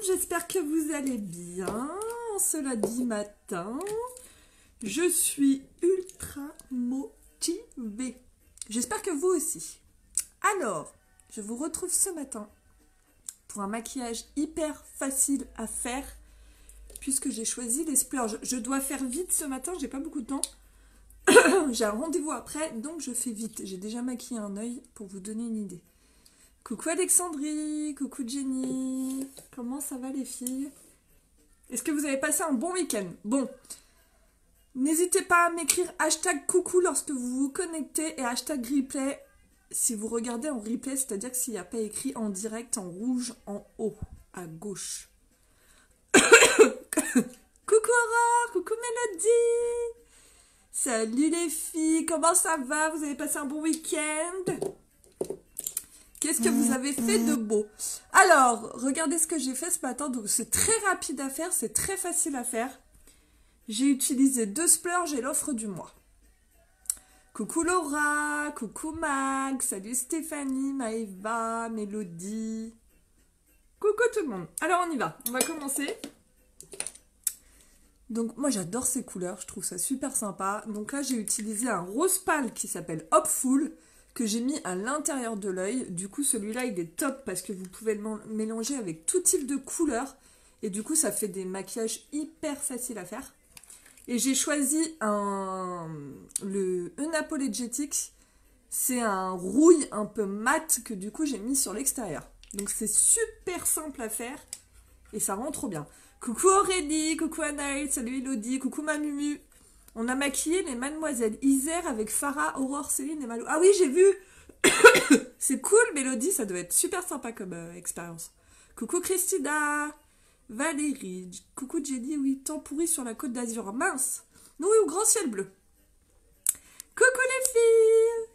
j'espère que vous allez bien ce lundi matin. Je suis ultra motivée. J'espère que vous aussi. Alors, je vous retrouve ce matin pour un maquillage hyper facile à faire puisque j'ai choisi les splurges. Je dois faire vite ce matin, j'ai pas beaucoup de temps. J'ai un rendez-vous après, donc je fais vite. J'ai déjà maquillé un œil pour vous donner une idée. Coucou Alexandrie, coucou Jenny, comment ça va les filles? Est-ce que vous avez passé un bon week-end? Bon, n'hésitez pas à m'écrire hashtag coucou lorsque vous vous connectez et hashtag replay si vous regardez en replay, c'est-à-dire que s'il n'y a pas écrit en direct en rouge en haut, à gauche. Coucou Aurore, coucou Mélodie. Salut les filles, comment ça va? Vous avez passé un bon week-end? Qu'est-ce que vous avez fait de beau? Alors, regardez ce que j'ai fait ce matin. Donc, c'est très rapide à faire, c'est très facile à faire. J'ai utilisé 2 splurges et l'offre du mois. Coucou Laura, coucou Mag, salut Stéphanie, Maëva, Mélodie. Coucou tout le monde. Alors, on y va. On va commencer. Donc, moi, j'adore ces couleurs. Je trouve ça super sympa. Donc là, j'ai utilisé un rose pâle qui s'appelle Hopeful, que j'ai mis à l'intérieur de l'œil. Du coup, celui-là, il est top parce que vous pouvez le mélanger avec tout type de couleurs. Et du coup, ça fait des maquillages hyper faciles à faire. Et j'ai choisi le Unapologetic. C'est un rouille un peu mat que du coup, j'ai mis sur l'extérieur. Donc, c'est super simple à faire et ça rend trop bien. Coucou Aurélie, coucou Anaël, salut Elodie, coucou Mamumu. On a maquillé les mademoiselles Isère avec Farah, Aurore, Céline et Malou. Ah oui, j'ai vu. C'est cool, Mélodie, ça doit être super sympa comme expérience. Coucou Christina, Valérie, coucou Jenny, oui, temps pourri sur la côte d'Azur. Mince, nous oui, au grand ciel bleu. Coucou les filles,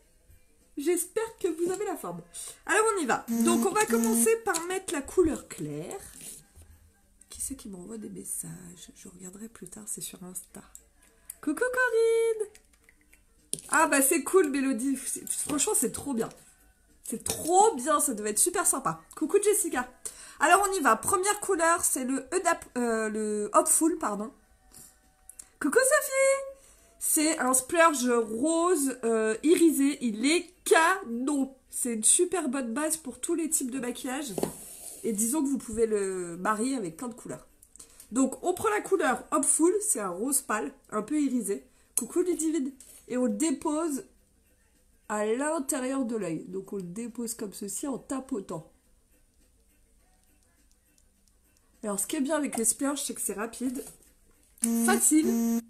j'espère que vous avez la forme. Alors on y va. Donc on va commencer par mettre la couleur claire. Qui c'est qui m'envoie des messages? Je regarderai plus tard, c'est sur Insta. Coucou Corinne. Ah bah c'est cool Mélodie, franchement c'est trop bien. C'est trop bien, ça devait être super sympa. Coucou Jessica. Alors on y va, première couleur c'est le Hopeful, pardon. Coucou Sophie. C'est un splurge rose irisé, il est canon. C'est une super bonne base pour tous les types de maquillage. Et disons que vous pouvez le marier avec plein de couleurs. Donc, on prend la couleur Hopeful, c'est un rose pâle, un peu irisé. Coucou Ludivine. Et on le dépose à l'intérieur de l'œil. Donc, on le dépose comme ceci en tapotant. Alors, ce qui est bien avec les splurges, c'est que c'est rapide, facile.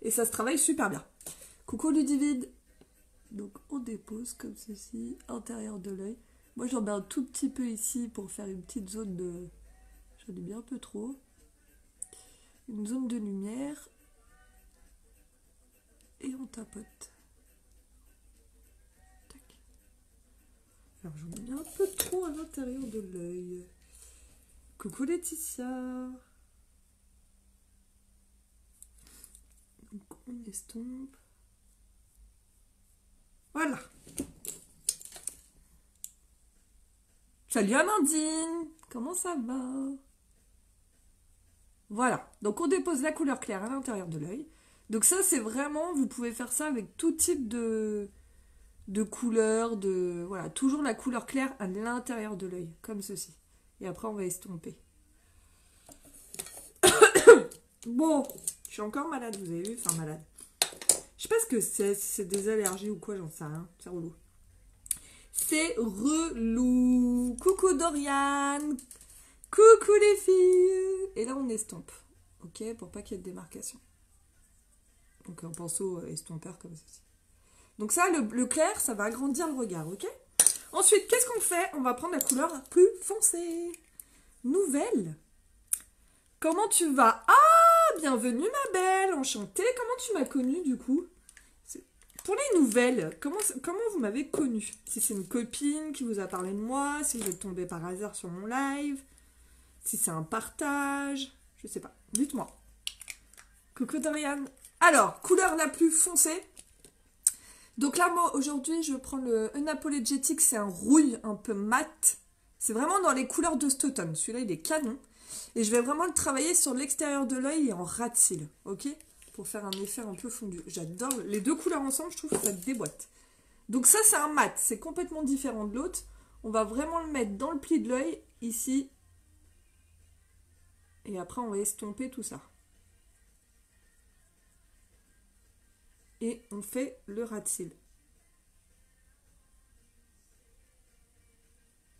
Et ça se travaille super bien. Coucou Ludivine. Donc, on dépose comme ceci, intérieur de l'œil. Moi, j'en mets un tout petit peu ici pour faire une petite zone de... J'en ai mis un peu trop. Une zone de lumière. Et on tapote. Tac. Alors, j'en ai mis un peu trop à l'intérieur de l'œil. Coucou Laetitia. Donc, on estompe. Voilà. Salut Amandine, comment ça va? Voilà, donc on dépose la couleur claire à l'intérieur de l'œil. Donc ça c'est vraiment, vous pouvez faire ça avec tout type de couleur, voilà, toujours la couleur claire à l'intérieur de l'œil, comme ceci. Et après on va estomper. Bon, je suis encore malade, vous avez vu, enfin malade. Je sais pas ce que c'est, si c'est des allergies ou quoi, j'en sais rien, c'est relou. C'est relou. Coucou Dorian. Coucou les filles. Et là on estompe. Ok, pour pas qu'il y ait de démarcation. Donc un pinceau estompeur comme ceci. Donc ça, le clair, ça va agrandir le regard, ok? Ensuite, qu'est-ce qu'on fait? On va prendre la couleur plus foncée. Nouvelle. Comment tu vas? Ah, bienvenue ma belle, enchantée. Comment tu m'as connue du coup? Pour les nouvelles, comment vous m'avez connue? Si c'est une copine qui vous a parlé de moi, si vous êtes tombé par hasard sur mon live, si c'est un partage, je sais pas. Dites-moi. Coucou Dorian. Alors, couleur la plus foncée. Donc là, moi, aujourd'hui, je prends le Unapologetic, c'est un rouille un peu mat. C'est vraiment dans les couleurs de cet automne. Celui-là, il est canon. Et je vais vraiment le travailler sur l'extérieur de l'œil et en ras de cils, ok? Pour faire un effet un peu fondu. J'adore. Les deux couleurs ensemble, je trouve que ça déboîte. Donc ça, c'est un mat. C'est complètement différent de l'autre. On va vraiment le mettre dans le pli de l'œil, ici. Et après, on va estomper tout ça. Et on fait le ras de cils.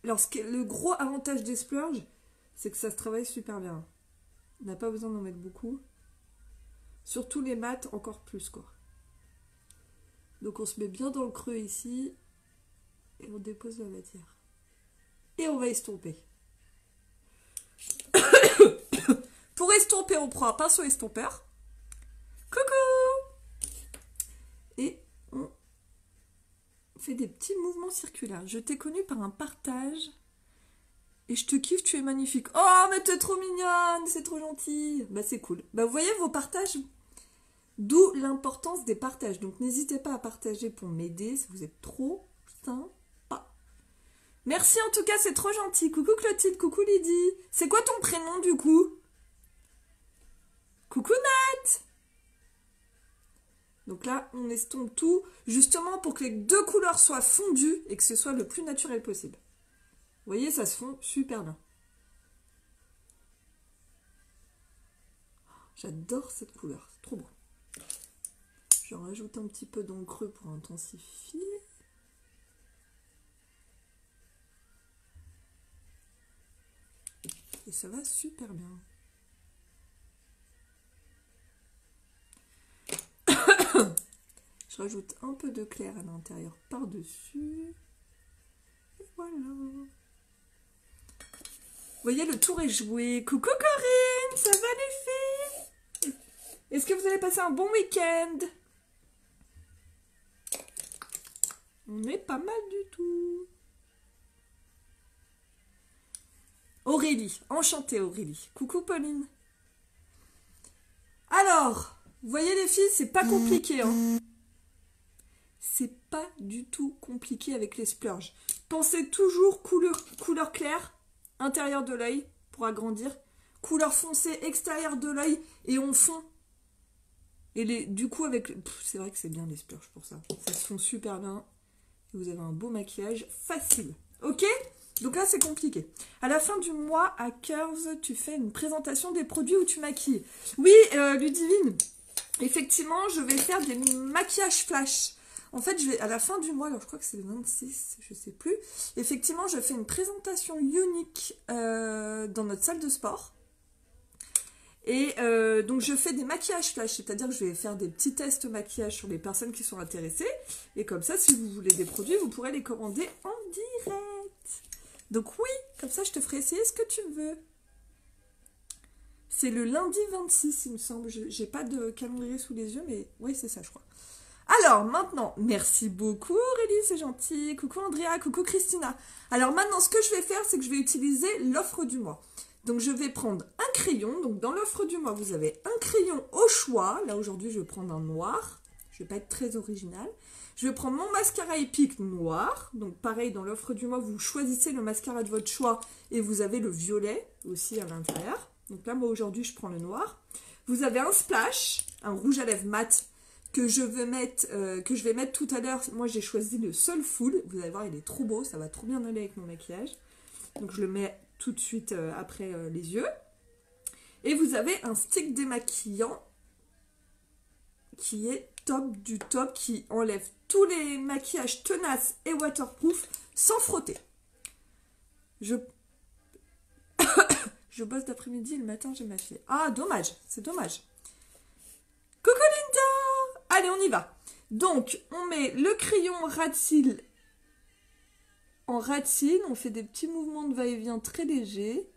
Alors, le gros avantage des splurges, c'est que ça se travaille super bien. On n'a pas besoin d'en mettre beaucoup. Surtout les mats, encore plus, quoi. Donc, on se met bien dans le creux ici. Et on dépose la matière. Et on va estomper. Pour estomper, on prend un pinceau estompeur. Coucou! Et on fait des petits mouvements circulaires. Je t'ai connu par un partage. Et je te kiffe, tu es magnifique. Oh, mais t'es trop mignonne, c'est trop gentil. Bah, c'est cool. Bah, vous voyez vos partages, d'où l'importance des partages. Donc, n'hésitez pas à partager pour m'aider si vous êtes trop sympa. Merci en tout cas, c'est trop gentil. Coucou Clotilde, coucou Lydie. C'est quoi ton prénom du coup? Coucou Nat. Donc là, on estompe tout, justement pour que les deux couleurs soient fondues et que ce soit le plus naturel possible. Vous voyez, ça se fond super bien. J'adore cette couleur, c'est trop beau. Je rajoute un petit peu dans le creux pour intensifier. Et ça va super bien. Je rajoute un peu de clair à l'intérieur par-dessus. Et voilà. Vous voyez, le tour est joué. Coucou Corinne, ça va les filles? Est-ce que vous allez passer un bon week-end? On est pas mal du tout. Aurélie, enchantée Aurélie. Coucou Pauline. Alors, vous voyez les filles, c'est pas compliqué, hein. C'est pas du tout compliqué avec les splurges. Pensez toujours couleur claire, intérieur de l'œil pour agrandir. Couleur foncée, extérieur de l'œil et on fond. Et du coup, avec... C'est vrai que c'est bien les splurges pour ça. Ça se fond super bien. Et vous avez un beau maquillage facile. Ok? Donc là, c'est compliqué. À la fin du mois, à Curves, tu fais une présentation des produits où tu maquilles. Oui, Ludivine, effectivement, je vais faire des maquillages flash. En fait, je vais à la fin du mois, alors je crois que c'est le 26, je sais plus. Effectivement, je fais une présentation unique dans notre salle de sport. Et donc, je fais des maquillages flash, c'est-à-dire que je vais faire des petits tests maquillage sur les personnes qui sont intéressées. Et comme ça, si vous voulez des produits, vous pourrez les commander en direct. Donc oui, comme ça, je te ferai essayer ce que tu veux. C'est le lundi 26, il me semble. Je n'ai pas de calendrier sous les yeux, mais oui, c'est ça, je crois. Alors, maintenant, merci beaucoup Aurélie, c'est gentil. Coucou Andrea, coucou Christina. Alors maintenant, ce que je vais faire, c'est que je vais utiliser l'offre du mois. Donc, je vais prendre un crayon. Donc, dans l'offre du mois, vous avez un crayon au choix. Là, aujourd'hui, je vais prendre un noir. Je ne vais pas être très originale. Je vais prendre mon mascara Epic noir. Donc, pareil, dans l'offre du mois, vous choisissez le mascara de votre choix et vous avez le violet aussi à l'intérieur. Donc là, moi, aujourd'hui, je prends le noir. Vous avez un splash, un rouge à lèvres mat que je vais mettre tout à l'heure. Moi, j'ai choisi le Soulful. Vous allez voir, il est trop beau. Ça va trop bien aller avec mon maquillage. Donc, je le mets tout de suite après les yeux. Et vous avez un stick démaquillant qui est top du top, qui enlève tous les maquillages tenaces et waterproof sans frotter. Je bosse d'après-midi et le matin j'ai ma fille. Ah, dommage, c'est dommage. Coucou Linda! Allez, on y va. Donc, on met le crayon ras de cils en ras de cils. On fait des petits mouvements de va-et-vient très légers.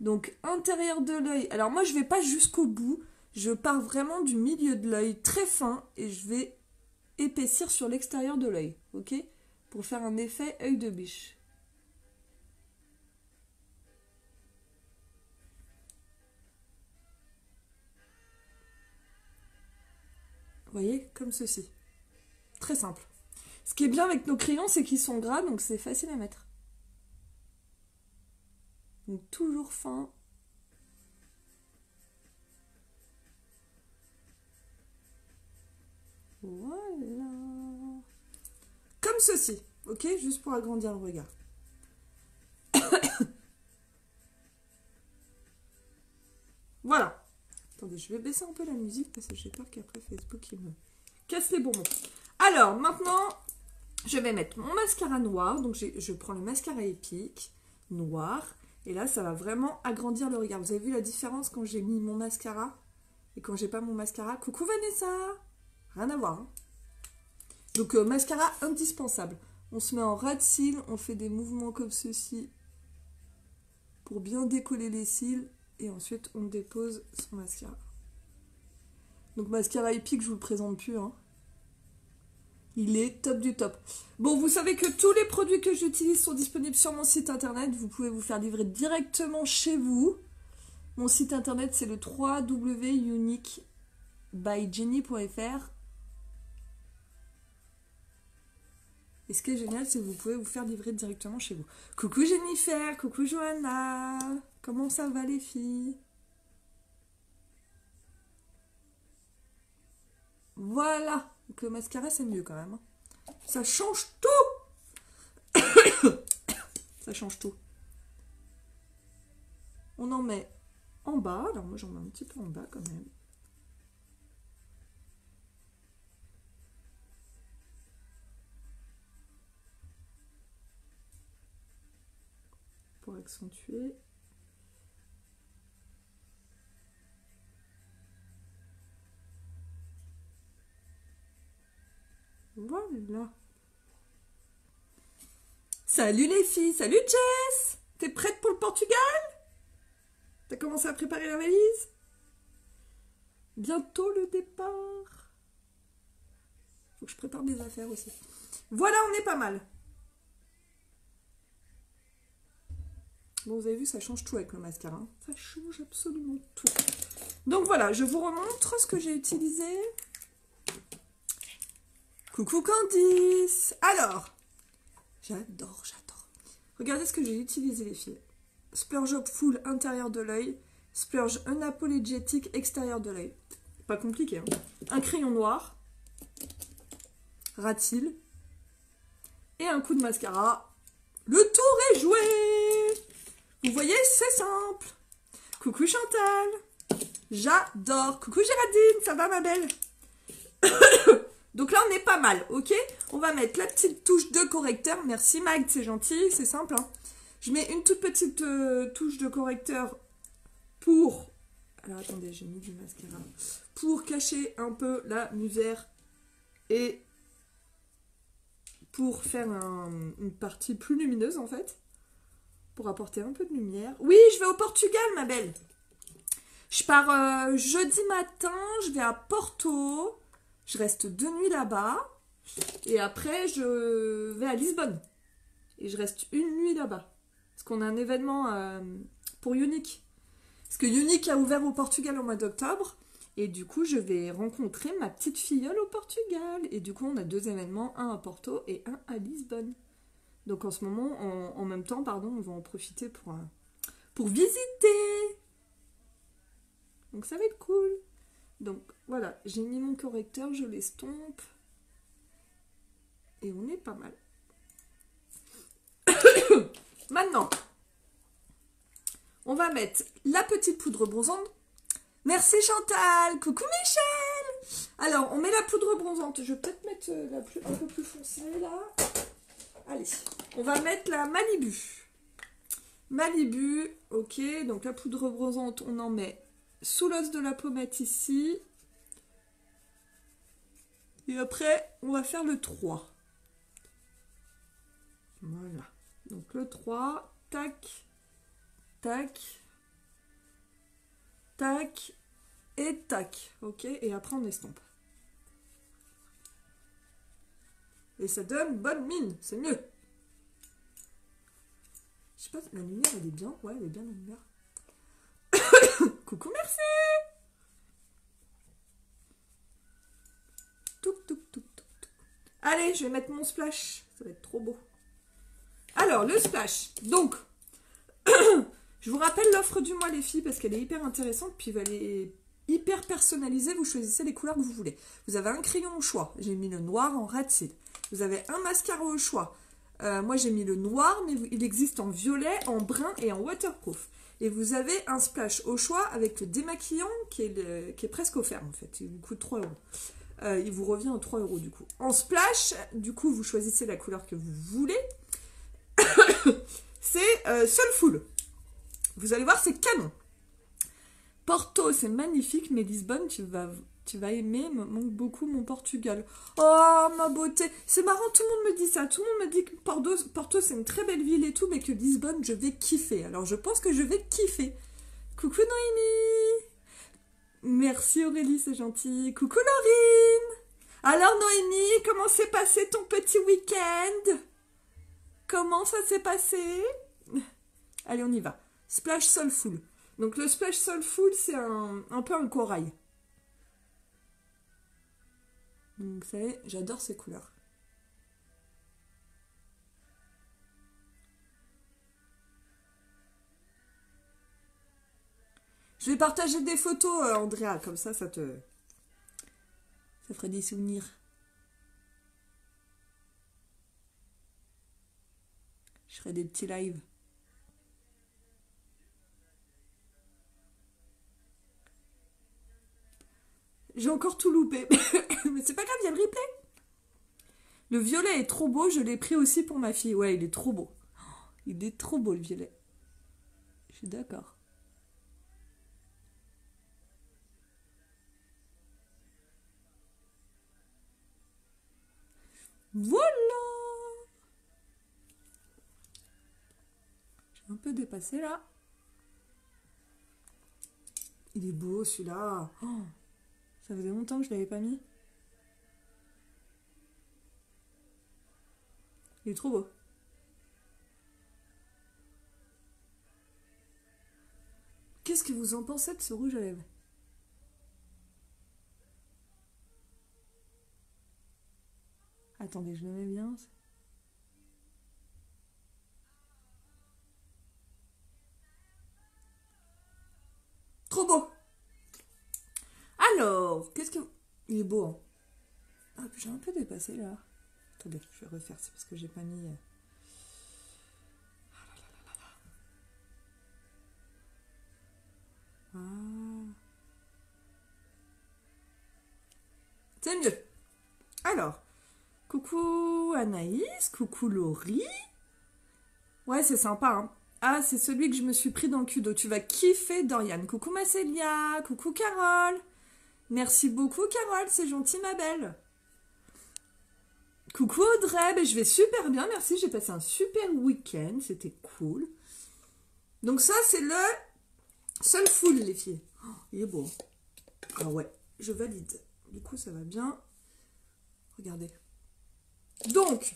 Donc, intérieur de l'œil. Alors, moi, je vais pas jusqu'au bout. Je pars vraiment du milieu de l'œil très fin et je vais épaissir sur l'extérieur de l'œil. Ok? Pour faire un effet œil de biche. Vous voyez, comme ceci. Très simple. Ce qui est bien avec nos crayons, c'est qu'ils sont gras, donc c'est facile à mettre. Donc toujours fin. Voilà. Comme ceci, ok? Juste pour agrandir le regard. Voilà. Attendez, je vais baisser un peu la musique parce que j'ai peur qu'après Facebook il me casse les bonbons. Alors, maintenant, je vais mettre mon mascara noir. Donc, je prends le mascara épique noir. Et là, ça va vraiment agrandir le regard. Vous avez vu la différence quand j'ai mis mon mascara et quand j'ai pas mon mascara? Coucou Vanessa! Rien à voir. Hein. Donc, mascara indispensable. On se met en ras de cils. On fait des mouvements comme ceci pour bien décoller les cils. Et ensuite, on dépose son mascara. Donc, mascara épique, je vous le présente plus. Hein. Il est top du top. Bon, vous savez que tous les produits que j'utilise sont disponibles sur mon site internet. Vous pouvez vous faire livrer directement chez vous. Mon site internet, c'est le www.uniquebyjenny.fr. Et ce qui est génial, c'est que vous pouvez vous faire livrer directement chez vous. Coucou Jennifer, coucou Johanna. Comment ça va les filles? Voilà. Donc le mascara, c'est mieux quand même. Ça change tout. Ça change tout. On en met en bas. Alors moi, j'en mets un petit peu en bas quand même. Pour accentuer. Voilà. Salut les filles, salut Jess. T'es prête pour le Portugal? T'as commencé à préparer la valise? Bientôt le départ. Faut que je prépare mes affaires aussi. Voilà, on est pas mal. Bon, vous avez vu, ça change tout avec le mascara. Hein. Ça change absolument tout. Donc voilà, je vous remontre ce que j'ai utilisé. Coucou Candice. Alors, j'adore. Regardez ce que j'ai utilisé les filles. Splurge Up Full intérieur de l'œil. Splurge Unapologetic extérieur de l'œil. Pas compliqué. Hein. Un crayon noir. Ras de cils. Et un coup de mascara. Le tour est joué. Vous voyez, c'est simple. Coucou Chantal. J'adore. Coucou Géraldine, ça va ma belle? Donc là, on est pas mal, ok? On va mettre la petite touche de correcteur. Merci Mag, c'est gentil, c'est simple. Hein. Je mets une toute petite touche de correcteur pour... Alors attendez, j'ai mis du mascara. Pour cacher un peu la misère et pour faire une partie plus lumineuse en fait. Pour apporter un peu de lumière. Oui, je vais au Portugal, ma belle. Je pars jeudi matin, je vais à Porto. Je reste 2 nuits là-bas. Et après, je vais à Lisbonne. Et je reste 1 nuit là-bas. Parce qu'on a un événement pour Unique. Parce que Unique a ouvert au Portugal au mois d'octobre. Et du coup, je vais rencontrer ma petite filleule au Portugal. Et du coup, on a 2 événements. Un à Porto et un à Lisbonne. Donc en ce moment, en même temps, pardon, on va en profiter pour visiter. Donc ça va être cool. Donc voilà, j'ai mis mon correcteur, je l'estompe. Et on est pas mal. Maintenant, on va mettre la petite poudre bronzante. Merci Chantal. Coucou Michel. Alors, on met la poudre bronzante. Je vais peut-être mettre un peu plus foncée là. Allez, on va mettre la Malibu. Malibu, ok. Donc la poudre bronzante, on en met sous l'os de la pommette ici. Et après, on va faire le 3. Voilà. Donc le 3, tac, tac, tac et tac. Ok, et après on estompe. Et ça donne bonne mine, c'est mieux. Je sais pas, la lumière elle est bien. Ouais, elle est bien la lumière. Coucou, merci. Touc, touc, touc, touc, touc. Allez, je vais mettre mon splash. Ça va être trop beau. Alors, le splash. Donc, Je vous rappelle l'offre du mois, les filles, parce qu'elle est hyper intéressante, puis elle est hyper personnalisée. Vous choisissez les couleurs que vous voulez. Vous avez un crayon au choix. J'ai mis le noir en rat seal. Vous avez un mascara au choix. Moi, j'ai mis le noir, mais il existe en violet, en brun et en waterproof. Et vous avez un splash au choix avec le démaquillant qui est presque offert, en fait. Il vous coûte 3 €. Il vous revient en 3 € du coup. En splash, du coup, vous choisissez la couleur que vous voulez. C'est Soulful. Vous allez voir, c'est canon. Porto, c'est magnifique, mais Lisbonne, tu vas aimer, me manque beaucoup mon Portugal. Oh, ma beauté. C'est marrant, tout le monde me dit ça. Tout le monde me dit que Porto c'est une très belle ville et tout, mais que Lisbonne, je vais kiffer. Alors, je pense que je vais kiffer. Coucou Noémie. Merci Aurélie, c'est gentil. Coucou Laurine. Alors Noémie, comment s'est passé ton petit week-end? Comment ça s'est passé? Allez, on y va. Splash Soulful. Donc le Splash Soulful, c'est un peu un corail. Donc vous savez, j'adore ces couleurs. Je vais partager des photos, Andrea, comme ça ça ferait des souvenirs. Je ferai des petits lives. J'ai encore tout loupé. Mais c'est pas grave, il y a le replay. Le violet est trop beau, je l'ai pris aussi pour ma fille. Ouais, il est trop beau. Il est trop beau le violet. Je suis d'accord. Voilà. J'ai un peu dépassé là. Il est beau celui-là. Oh, ça faisait longtemps que je l'avais pas mis. Il est trop beau. Qu'est-ce que vous en pensez de ce rouge à lèvres? Attendez, je le mets bien. Trop beau. Alors, qu'est-ce que... Il est beau, hein. Ah, j'ai un peu dépassé, là. Attendez, je vais refaire, c'est parce que j'ai pas mis... Ah. C'est mieux. Alors, coucou Anaïs, coucou Laurie. Ouais, c'est sympa, hein. Ah, c'est celui que je me suis pris dans le cul-d'eau. Tu vas kiffer, Dorian. Coucou Macélia, coucou Carole. Merci beaucoup, Carole, c'est gentil, ma belle. Coucou Audrey, ben, je vais super bien, merci. J'ai passé un super week-end, c'était cool. Donc ça, c'est le Soulful, les filles. Oh, il est beau. Ah ouais, je valide. Du coup, ça va bien. Regardez. Donc,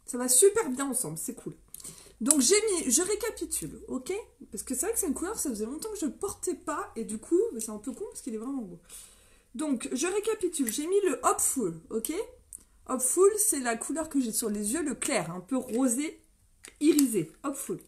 ça va super bien ensemble, c'est cool. Donc j'ai mis, je récapitule, ok? Parce que c'est vrai que c'est une couleur, ça faisait longtemps que je ne portais pas, et du coup, c'est un peu con parce qu'il est vraiment beau. Donc, je récapitule, j'ai mis le Hopeful, ok? Hopeful, c'est la couleur que j'ai sur les yeux, le clair, un peu rosé, irisé, Hopeful.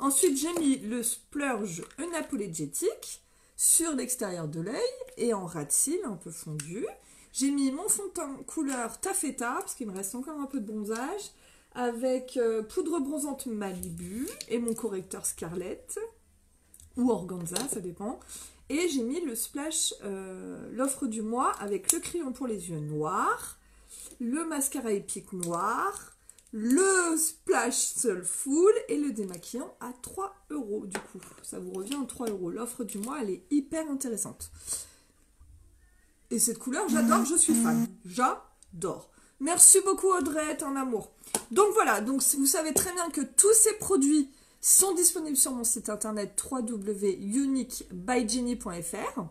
Ensuite, j'ai mis le Splurge Unapologetic sur l'extérieur de l'œil, et en rat seal, un peu fondu. J'ai mis mon fond de teint couleur taffeta, parce qu'il me reste encore un peu de bronzage, avec poudre bronzante Malibu et mon correcteur Scarlett ou Organza, ça dépend. Et j'ai mis le splash, l'offre du mois avec le crayon pour les yeux noir, le mascara épique noir, le splash Soulful et le démaquillant à 3 € du coup. Ça vous revient en 3 €. L'offre du mois, elle est hyper intéressante. Et cette couleur, j'adore, je suis fan. J'adore. Merci beaucoup Audrey, t'es un amour. Donc voilà, donc vous savez très bien que tous ces produits sont disponibles sur mon site internet www.uniquebyjenny.fr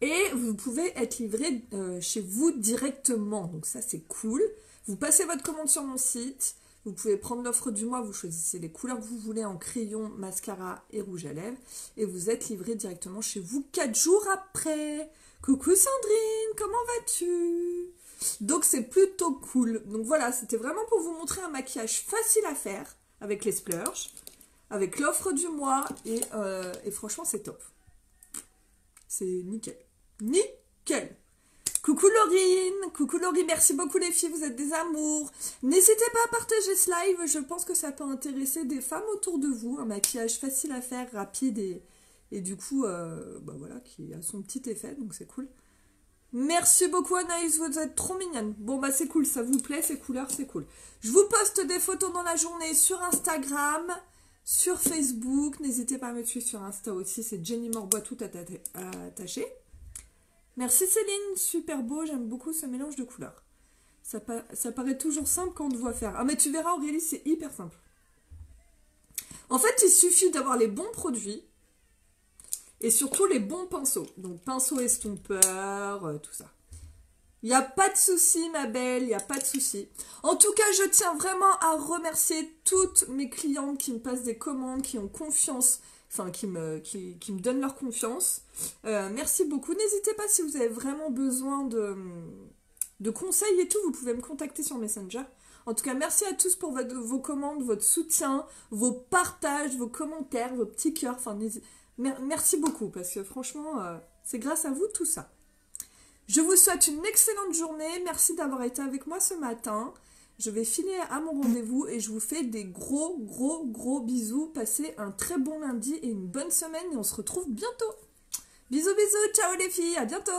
et vous pouvez être livré chez vous directement. Donc ça c'est cool. Vous passez votre commande sur mon site, vous pouvez prendre l'offre du mois, vous choisissez les couleurs que vous voulez en crayon, mascara et rouge à lèvres et vous êtes livré directement chez vous 4 jours après. Coucou Sandrine, comment vas-tu ? Donc c'est plutôt cool. Donc voilà, c'était vraiment pour vous montrer un maquillage facile à faire avec les splurges. avec l'offre du mois et franchement c'est top. C'est nickel. Nickel. Coucou Laurie, merci beaucoup les filles, vous êtes des amours. N'hésitez pas à partager ce live, je pense que ça peut intéresser des femmes autour de vous. Un maquillage facile à faire, rapide et du coup, bah voilà, qui a son petit effet, donc c'est cool. Merci beaucoup Anaïs, vous êtes trop mignonne. Bon bah c'est cool, ça vous plaît, ces couleurs, c'est cool. Je vous poste des photos dans la journée sur Instagram, sur Facebook. N'hésitez pas à me suivre sur Insta aussi, c'est Jenny Morbois tout attaché. Merci Céline, super beau, j'aime beaucoup ce mélange de couleurs. Ça paraît toujours simple quand on te voit faire. Ah mais tu verras Aurélie, c'est hyper simple. En fait, il suffit d'avoir les bons produits et surtout les bons pinceaux. Donc pinceau estompeur, tout ça. Il n'y a pas de souci ma belle, il n'y a pas de souci. En tout cas, je tiens vraiment à remercier toutes mes clientes qui me passent des commandes, qui ont confiance, enfin qui me donnent leur confiance. Merci beaucoup. N'hésitez pas si vous avez vraiment besoin de conseils et tout, vous pouvez me contacter sur Messenger. En tout cas, merci à tous pour vos commandes, votre soutien, vos partages, vos commentaires, vos petits cœurs. Enfin, merci beaucoup parce que franchement, c'est grâce à vous tout ça. Je vous souhaite une excellente journée. Merci d'avoir été avec moi ce matin. Je vais filer à mon rendez-vous et je vous fais des gros bisous. Passez un très bon lundi et une bonne semaine et on se retrouve bientôt. Bisous, ciao les filles, à bientôt.